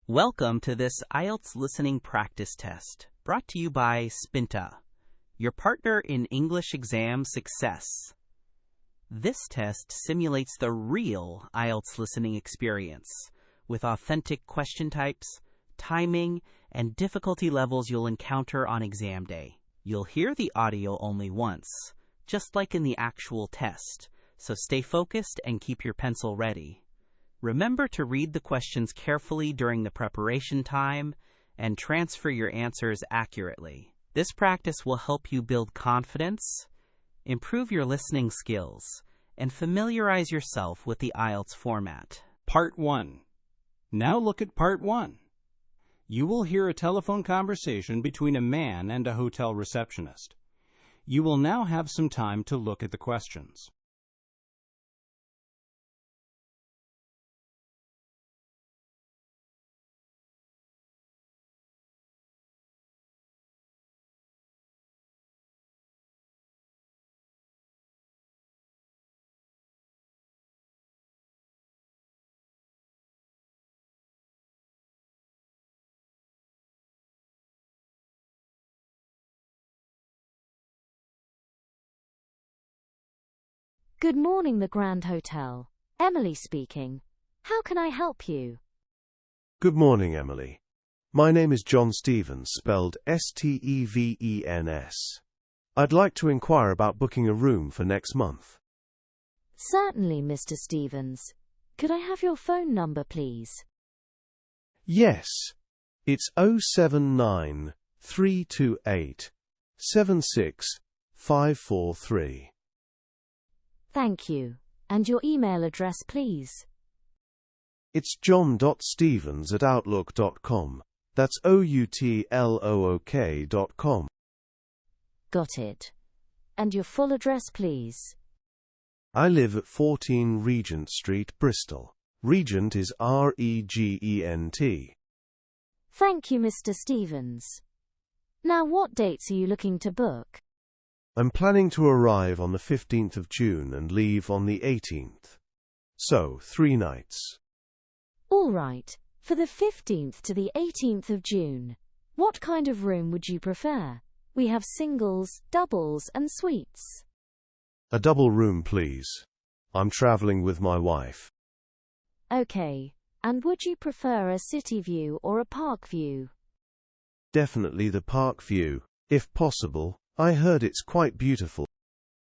Welcome to this IELTS Listening Practice Test, brought to you by Spinta, your partner in English exam success. This test simulates the real IELTS listening experience, with authentic question types, timing, and difficulty levels you'll encounter on exam day. You'll hear the audio only once, just like in the actual test, so stay focused and keep your pencil ready. Remember to read the questions carefully during the preparation time and transfer your answers accurately. This practice will help you build confidence, improve your listening skills, and familiarize yourself with the IELTS format. Part 1. Now look at Part 1. You will hear a telephone conversation between a man and a hotel receptionist. You will now have some time to look at the questions. Good morning, the Grand Hotel. Emily speaking. How can I help you? Good morning, Emily. My name is John Stevens, spelled Stevens. I'd like to inquire about booking a room for next month. Certainly, Mr. Stevens. Could I have your phone number, please? Yes. It's 079 328 76543. Thank you. And your email address, please? It's john.stevens@outlook.com. That's outlook.com. Got it. And your full address, please? I live at 14 Regent Street, Bristol. Regent is Regent. Thank you, Mr. Stevens. Now, what dates are you looking to book? I'm planning to arrive on the 15th of June and leave on the 18th. So, 3 nights. All right. For the 15th to the 18th of June, what kind of room would you prefer? We have singles, doubles, and suites. A double room, please. I'm traveling with my wife. Okay. And would you prefer a city view or a park view? Definitely the park view, if possible. I heard it's quite beautiful.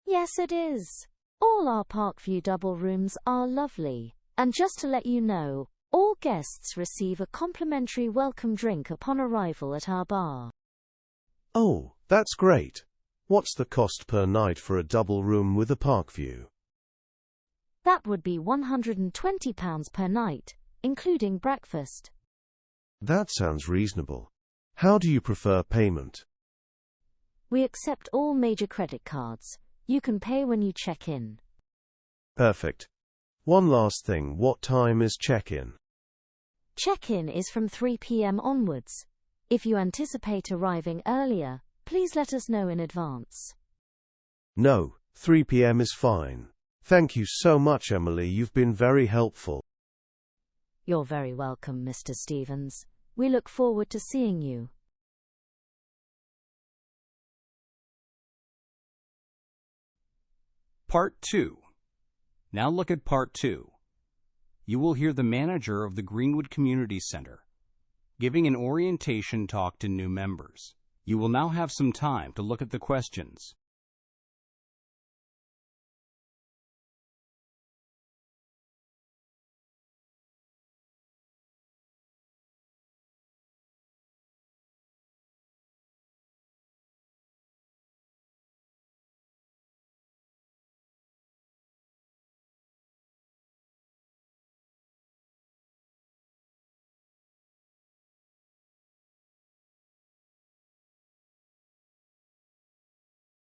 Yes, it is. All our park view double rooms are lovely. And just to let you know, all guests receive a complimentary welcome drink upon arrival at our bar. Oh, that's great. What's the cost per night for a double room with a park view? That would be £120 per night, including breakfast. That sounds reasonable. How do you prefer payment? We accept all major credit cards. You can pay when you check in. Perfect. One last thing, what time is check-in? Check-in is from 3 p.m. onwards. If you anticipate arriving earlier, please let us know in advance. No, 3 p.m. is fine. Thank you so much, Emily. You've been very helpful. You're very welcome, Mr. Stevens. We look forward to seeing you. Part 2. Now look at Part 2. You will hear the manager of the Greenwood Community Center giving an orientation talk to new members. You will now have some time to look at the questions.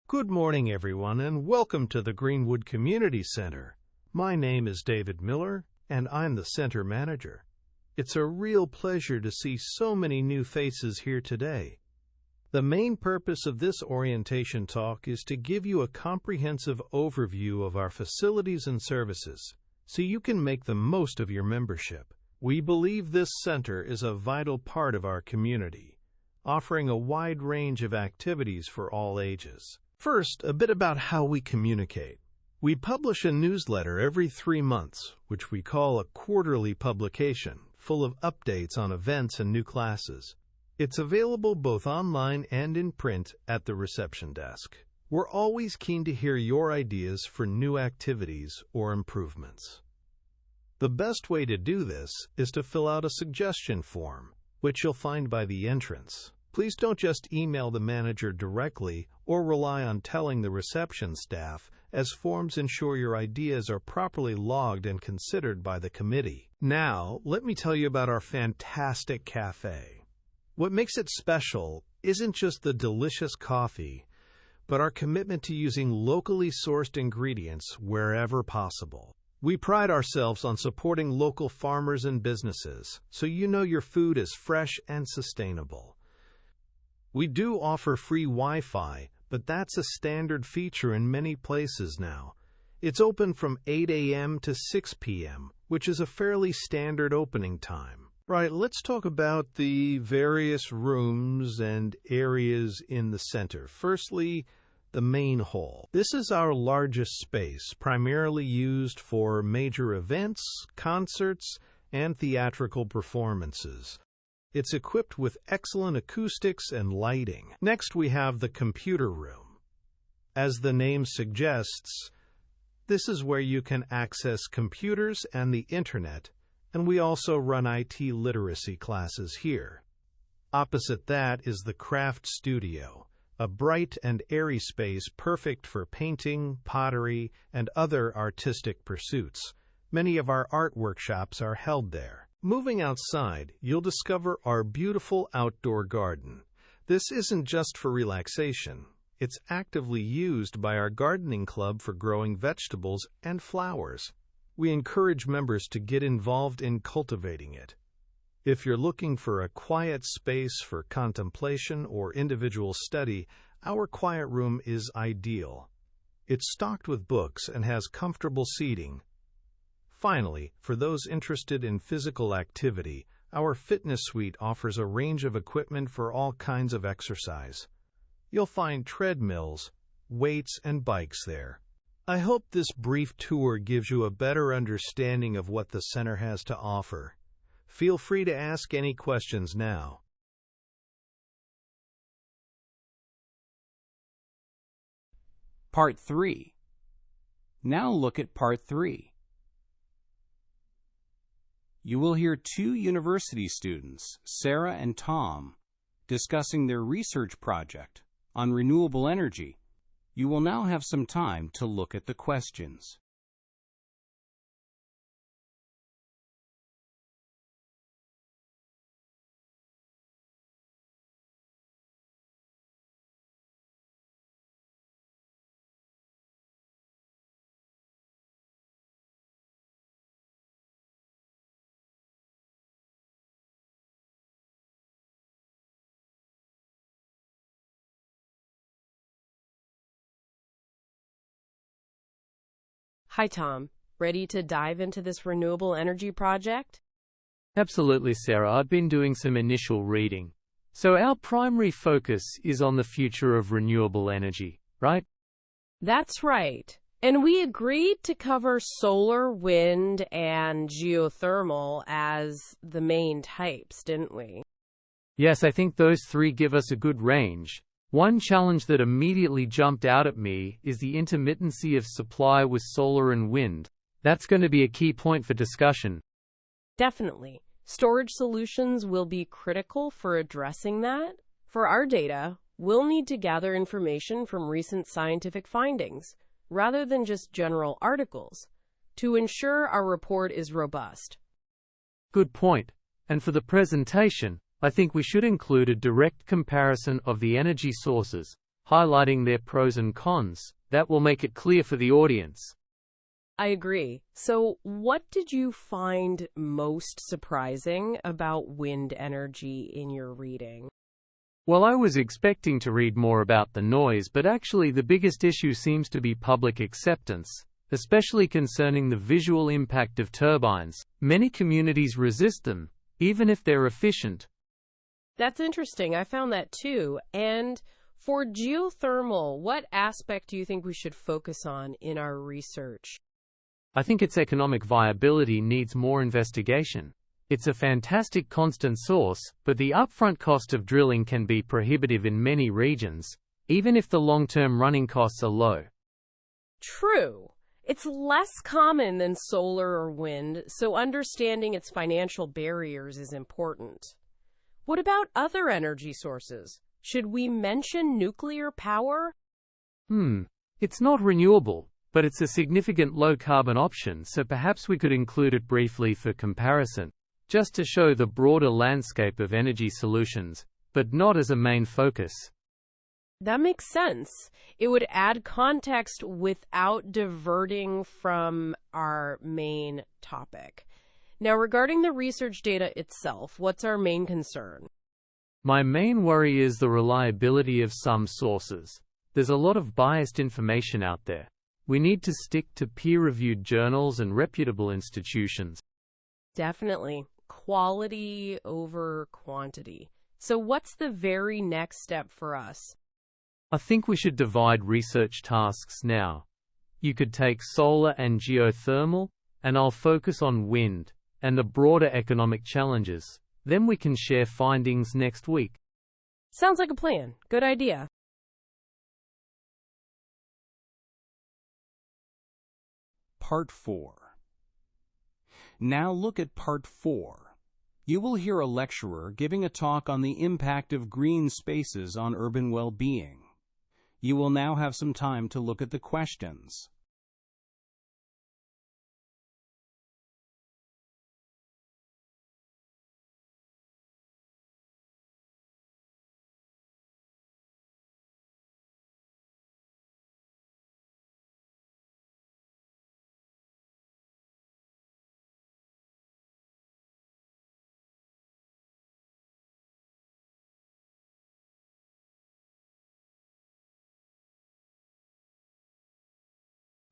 Good morning, everyone, and welcome to the Greenwood Community Center. My name is David Miller, and I'm the center manager. It's a real pleasure to see so many new faces here today. The main purpose of this orientation talk is to give you a comprehensive overview of our facilities and services, so you can make the most of your membership. We believe this center is a vital part of our community, offering a wide range of activities for all ages. First, a bit about how we communicate. We publish a newsletter every 3 months, which we call a quarterly publication, full of updates on events and new classes. It's available both online and in print at the reception desk. We're always keen to hear your ideas for new activities or improvements. The best way to do this is to fill out a suggestion form, which you'll find by the entrance. Please don't just email the manager directly or rely on telling the reception staff, as forms ensure your ideas are properly logged and considered by the committee. Now, let me tell you about our fantastic cafe. What makes it special isn't just the delicious coffee, but our commitment to using locally sourced ingredients wherever possible. We pride ourselves on supporting local farmers and businesses, so you know your food is fresh and sustainable. We do offer free Wi-Fi, but that's a standard feature in many places now. It's open from 8 a.m. to 6 p.m., which is a fairly standard opening time. Right, let's talk about the various rooms and areas in the center. Firstly, the main hall. This is our largest space, primarily used for major events, concerts, and theatrical performances. It's equipped with excellent acoustics and lighting. Next, we have the computer room. As the name suggests, this is where you can access computers and the internet, and we also run IT literacy classes here. Opposite that is the craft studio, a bright and airy space perfect for painting, pottery, and other artistic pursuits. Many of our art workshops are held there. Moving outside, you'll discover our beautiful outdoor garden. This isn't just for relaxation. It's actively used by our gardening club for growing vegetables and flowers. We encourage members to get involved in cultivating it. If you're looking for a quiet space for contemplation or individual study, our quiet room is ideal. It's stocked with books and has comfortable seating. Finally, for those interested in physical activity, our fitness suite offers a range of equipment for all kinds of exercise. You'll find treadmills, weights, and bikes there. I hope this brief tour gives you a better understanding of what the center has to offer. Feel free to ask any questions now. Part 3. Now look at Part 3. You will hear 2 university students, Sarah and Tom, discussing their research project on renewable energy. You will now have some time to look at the questions. Hi, Tom. Ready to dive into this renewable energy project? Absolutely, Sarah. I've been doing some initial reading. So our primary focus is on the future of renewable energy, right? That's right. And we agreed to cover solar, wind, and geothermal as the main types, didn't we? Yes, I think those 3 give us a good range. One challenge that immediately jumped out at me is the intermittency of supply with solar and wind. That's going to be a key point for discussion. Definitely. Storage solutions will be critical for addressing that. For our data, we'll need to gather information from recent scientific findings, rather than just general articles, to ensure our report is robust. Good point. And for the presentation, I think we should include a direct comparison of the energy sources, highlighting their pros and cons. That will make it clear for the audience. I agree. So, what did you find most surprising about wind energy in your reading? Well, I was expecting to read more about the noise, but actually the biggest issue seems to be public acceptance, especially concerning the visual impact of turbines. Many communities resist them, even if they're efficient. That's interesting. I found that too. And for geothermal, what aspect do you think we should focus on in our research? I think its economic viability needs more investigation. It's a fantastic constant source, but the upfront cost of drilling can be prohibitive in many regions, even if the long-term running costs are low. True. It's less common than solar or wind, so understanding its financial barriers is important. What about other energy sources? Should we mention nuclear power? It's not renewable, but it's a significant low-carbon option, so perhaps we could include it briefly for comparison, just to show the broader landscape of energy solutions, but not as a main focus. That makes sense. It would add context without diverting from our main topic. Now, regarding the research data itself, what's our main concern? My main worry is the reliability of some sources. There's a lot of biased information out there. We need to stick to peer-reviewed journals and reputable institutions. Definitely. Quality over quantity. So what's the very next step for us? I think we should divide research tasks now. You could take solar and geothermal, and I'll focus on wind and the broader economic challenges. Then we can share findings next week. Sounds like a plan. Good idea. Part 4. Now look at Part 4. You will hear a lecturer giving a talk on the impact of green spaces on urban well-being. You will now have some time to look at the questions.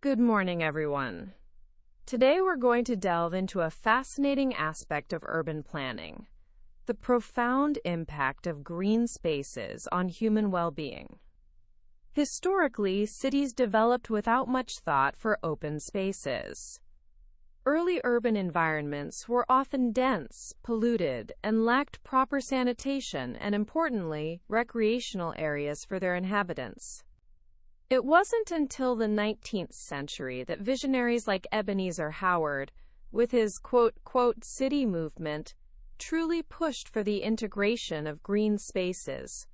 Good morning, everyone. Today we're going to delve into a fascinating aspect of urban planning, the profound impact of green spaces on human well-being. Historically, cities developed without much thought for open spaces. Early urban environments were often dense, polluted, and lacked proper sanitation and, importantly, recreational areas for their inhabitants. It wasn't until the 19th century that visionaries like Ebenezer Howard, with his city movement, truly pushed for the integration of green spaces,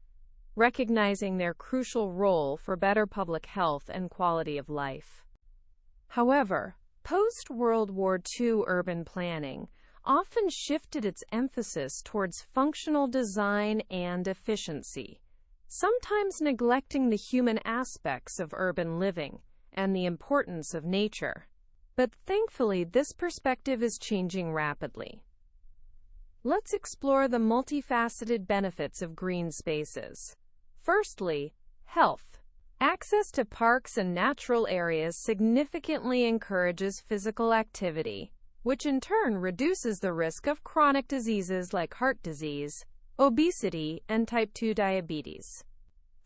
recognizing their crucial role for better public health and quality of life. However, post-World War II urban planning often shifted its emphasis towards functional design and efficiency, sometimes neglecting the human aspects of urban living and the importance of nature. But thankfully, this perspective is changing rapidly. Let's explore the multifaceted benefits of green spaces. Firstly, health. Access to parks and natural areas significantly encourages physical activity, which in turn reduces the risk of chronic diseases like heart disease, obesity, and type 2 diabetes.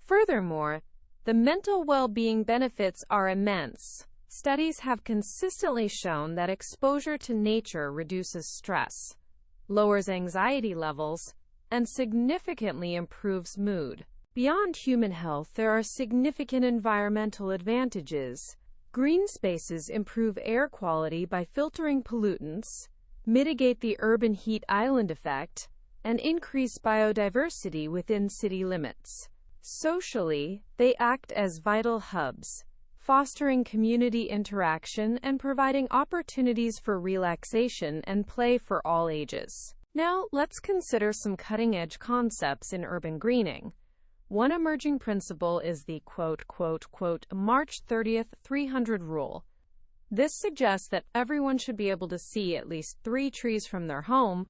Furthermore, the mental well-being benefits are immense. Studies have consistently shown that exposure to nature reduces stress, lowers anxiety levels, and significantly improves mood. Beyond human health, there are significant environmental advantages. Green spaces improve air quality by filtering pollutants, mitigate the urban heat island effect, and increase biodiversity within city limits. Socially, they act as vital hubs, fostering community interaction and providing opportunities for relaxation and play for all ages. Now, let's consider some cutting-edge concepts in urban greening. One emerging principle is the March 30th 300 rule. This suggests that everyone should be able to see at least 3 trees from their home,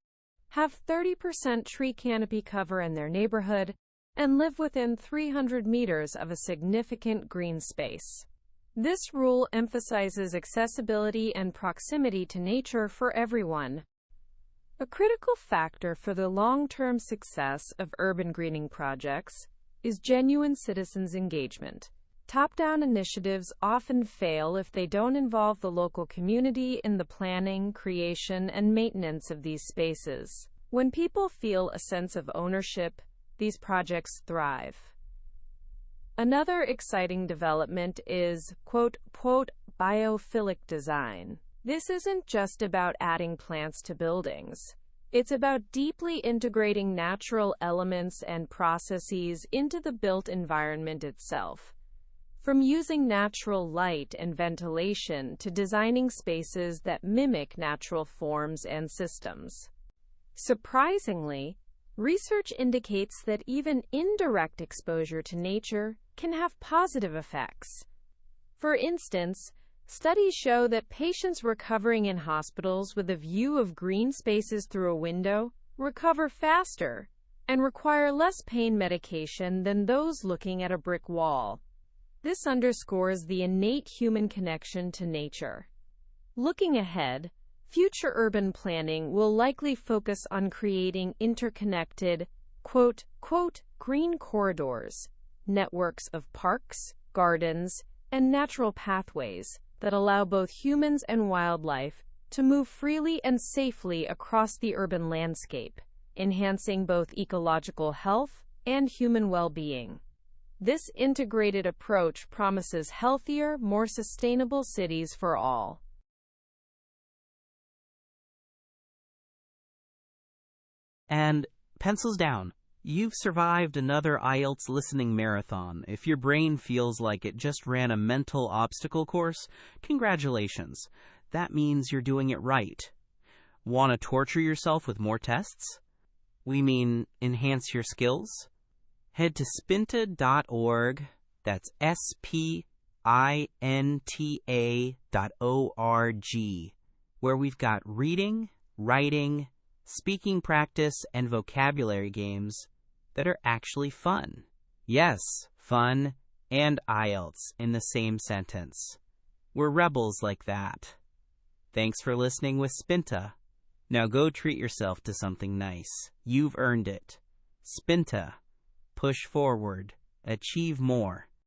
have 30% tree canopy cover in their neighborhood, and live within 300 meters of a significant green space. This rule emphasizes accessibility and proximity to nature for everyone. A critical factor for the long-term success of urban greening projects is genuine citizens' engagement. Top-down initiatives often fail if they don't involve the local community in the planning, creation, and maintenance of these spaces. When people feel a sense of ownership, these projects thrive. Another exciting development is, quote, biophilic design. This isn't just about adding plants to buildings. It's about deeply integrating natural elements and processes into the built environment itself. From using natural light and ventilation to designing spaces that mimic natural forms and systems. Surprisingly, research indicates that even indirect exposure to nature can have positive effects. For instance, studies show that patients recovering in hospitals with a view of green spaces through a window recover faster and require less pain medication than those looking at a brick wall. This underscores the innate human connection to nature. Looking ahead, future urban planning will likely focus on creating interconnected, quote, green corridors, networks of parks, gardens, and natural pathways that allow both humans and wildlife to move freely and safely across the urban landscape, enhancing both ecological health and human well-being. This integrated approach promises healthier, more sustainable cities for all. And pencils down. You've survived another IELTS listening marathon. If your brain feels like it just ran a mental obstacle course, congratulations. That means you're doing it right. Want to torture yourself with more tests? We mean enhance your skills? Head to Spinta.org, that's SPINTA.org, where we've got reading, writing, speaking practice, and vocabulary games that are actually fun. Yes, fun and IELTS in the same sentence. We're rebels like that. Thanks for listening with Spinta. Now go treat yourself to something nice. You've earned it. Spinta. Push forward. Achieve more.